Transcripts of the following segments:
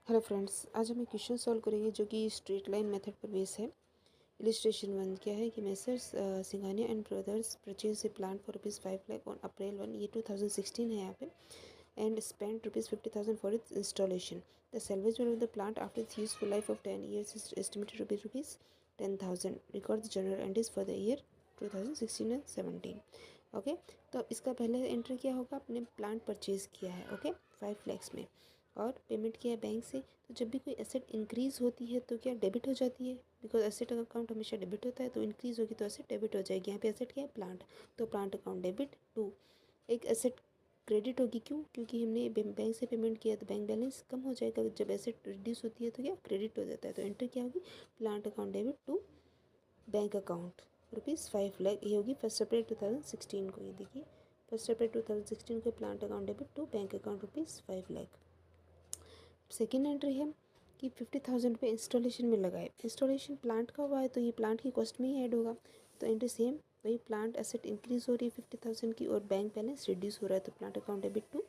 Hello friends, आज हम एक क्वेश्चन सॉल्व करेंगे जो कि स्ट्रेट लाइन मेथड पर बेस है। इलिस्ट्रेशन 1 क्या है कि messrs Singhania and brothers purchase a plant for ₹5 lakh on April 1, ये 2016 है यहाँ पे, and spend ₹50,000 for its installation. The salvage value of the plant after it's useful life of 10 years is estimated ₹10,000। Record the general entries for the year 2016 and 17। Okay, तो अब इसका पहले entry क्या होगा, आपने प्लांट परचेज किया है, okay, 5 lakhs में, और पेमेंट किया है बैंक से। तो जब भी कोई एसेट इंक्रीज़ होती है तो क्या डेबिट हो जाती है, बिकॉज एसेट अकाउंट हमेशा डेबिट होता है, तो इंक्रीज़ होगी तो एसेट डेबिट हो जाएगी। यहाँ पे एसेट क्या है, प्लांट, तो प्लांट अकाउंट डेबिट टू। एक एसेट क्रेडिट होगी, क्यों, क्योंकि हमने बैंक से पेमेंट किया तो बैंक बैलेंस कम हो जाएगा। जब एसेट रिड्यूस होती है तो क्या क्रेडिट हो जाता है, तो एंट्री क्या होगी, plant account debit to bank account ₹5 lakh. ये होगी 1 अप्रैल 2016 को। ये देखिए 1 अप्रैल 2016 को plant account debit to bank account ₹5 lakh. Second entry है कि 50,000 पे इंस्टॉलेशन में लगाए। इंस्टॉलेशन प्लांट का हुआ है तो ये प्लांट की कॉस्ट में ही ऐड होगा, तो एंट्री सेम वही, प्लांट एसेट इंक्रीज हो रही है 50,000 की और बैंक बैलेंस रिड्यूस हो रहा है, तो plant account debit to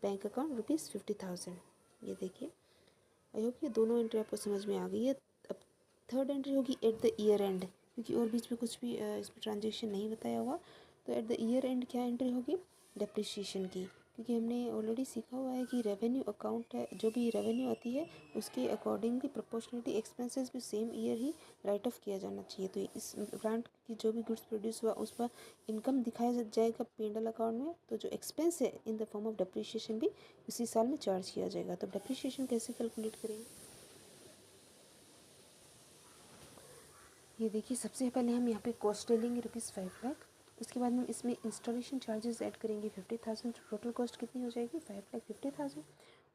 bank account ₹50,000। ये देखिए, आई होप ये दोनों एंट्री आपको समझ में आ गई है। अब थर्ड एंट्री होगी एट द ईयर एंड, क्योंकि और बीच में कुछ भी इसमें ट्रांजेक्शन नहीं बताया हुआ, तो एट द ईयर एंड क्या एंट्री होगी, डेप्रिसिएशन की, क्योंकि हमने ऑलरेडी सीखा हुआ है कि रेवेन्यू अकाउंट है, जो भी रेवेन्यू आती है उसके अकॉर्डिंगली प्रोपोर्शनलिटी एक्सपेंसेस भी same year he right of किया जाना चाहिए। तो इस प्लांट की जो भी गुड्स प्रोड्यूस हुआ उस पर इनकम दिखाया जाएगा P&L अकाउंट में, तो जो एक्सपेंस है in the form of depreciation भी उसी साल में चार्ज किया जाएगा। तो डेप्रिसिएशन कैसे कैलकुलेट करेंगे, ये देखिए, सबसे पहले हम यहाँ पे कॉस्ट ले लेंगे ₹5 लाख। उसके बाद हम इसमें इंस्टॉलेशन चार्जेस ऐड करेंगे 50,000, टोटल कॉस्ट कितनी हो जाएगी, 5,50,000।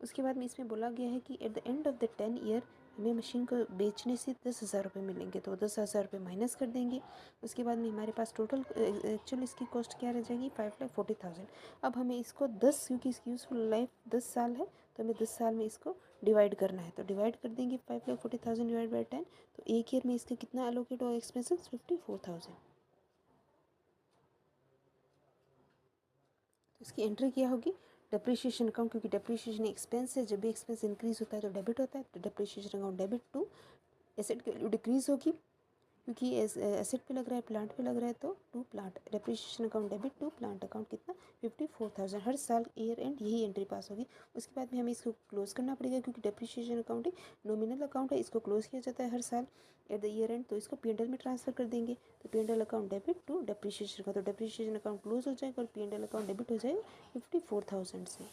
उसके बाद में इसमें बोला गया है कि at the end of the 10 year हमें मशीन को बेचने से 10,000 रुपये मिलेंगे, तो 10,000 रुपये माइनस कर देंगे। उसके बाद में हमारे पास टोटल एक्चुअल इसकी कॉस्ट क्या रह जाएगी, 5,40,000। अब हमें इसको 10, क्योंकि इसकी यूज़फुल लाइफ 10 साल है, तो हमें 10 साल में इसको डिवाइड करना है, तो डिवाइड कर देंगे 5,40,000 डिवाइड बाई 10, तो एक ईयर में इसका कितना एलोकेट होगा एक्सपेंसेस, 54,000। तो इसकी एंट्री क्या होगी, डेप्रिसिएशन अकाउंट, क्योंकि डेप्रिसिएशन एक्सपेंस है, जब भी एक्सपेंस इंक्रीज होता है तो डेबिट होता है, तो depreciation account debit to. Asset की वैल्यू डिक्रीज होगी, क्योंकि एसेट पे लग रहा है, प्लांट पे लग रहा है, तो to plant, depreciation account debit to plant account कितना, 54,000। हर साल ईयर एंड यही एंट्री पास होगी। उसके बाद में हमें इसको क्लोज करना पड़ेगा, क्योंकि डेप्रिसिएशन अकाउंट ही नॉमिनल अकाउंट है, इसको क्लोज किया जाता है हर साल एट द ईयर एंड, तो इसको P&L में ट्रांसफर कर देंगे, तो P&L account debit to depreciation का, तो डेप्रिसिएशन अकाउंट क्लोज हो जाएगा और P&L अकाउंट डेबिट हो जाएगा 54,000 से।